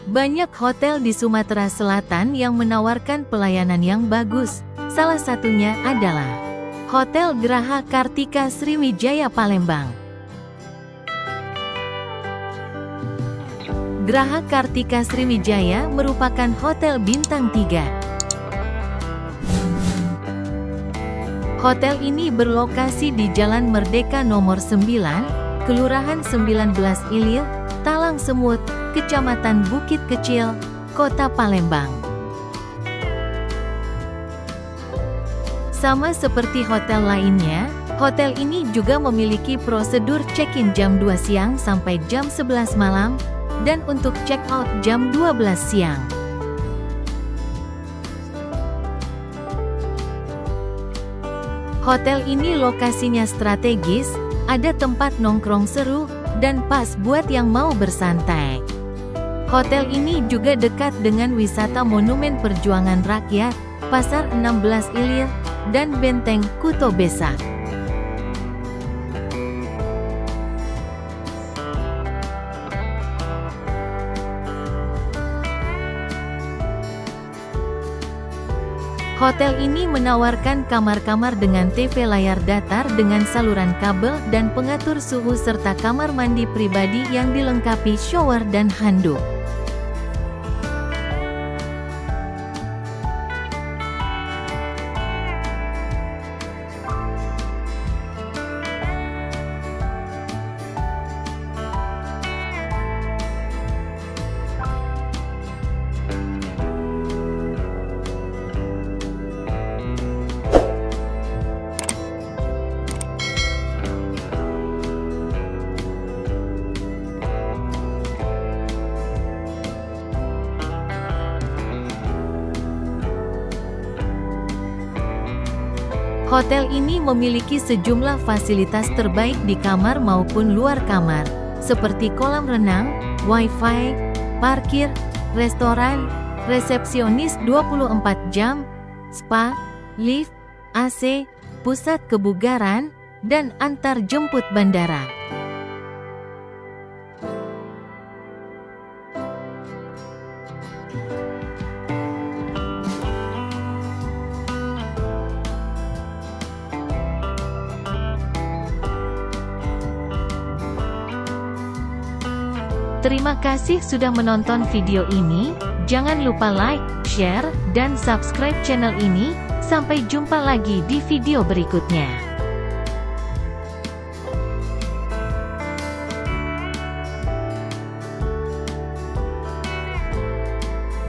Banyak hotel di Sumatera Selatan yang menawarkan pelayanan yang bagus. Salah satunya adalah Hotel Graha Kartika Sriwijaya Palembang. Graha Kartika Sriwijaya merupakan hotel bintang 3. Hotel ini berlokasi di Jalan Merdeka nomor 9, Kelurahan 19 Ilir, Talang Semut, Kecamatan Bukit Kecil, Kota Palembang. Sama seperti hotel lainnya, hotel ini juga memiliki prosedur check-in jam 2 siang sampai jam 11 malam, dan untuk check-out jam 12 siang. Hotel ini lokasinya strategis, ada tempat nongkrong seru, dan pas buat yang mau bersantai. Hotel ini juga dekat dengan wisata Monumen Perjuangan Rakyat, Pasar 16 Ilir, dan Benteng Kuto Besak. Hotel ini menawarkan kamar-kamar dengan TV layar datar dengan saluran kabel dan pengatur suhu serta kamar mandi pribadi yang dilengkapi shower dan handuk. Hotel ini memiliki sejumlah fasilitas terbaik di kamar maupun luar kamar, seperti kolam renang, wifi, parkir, restoran, resepsionis 24 jam, spa, lift, AC, pusat kebugaran, dan antar jemput bandara. Terima kasih sudah menonton video ini. Jangan lupa like, share, dan subscribe channel ini. Sampai jumpa lagi di video berikutnya.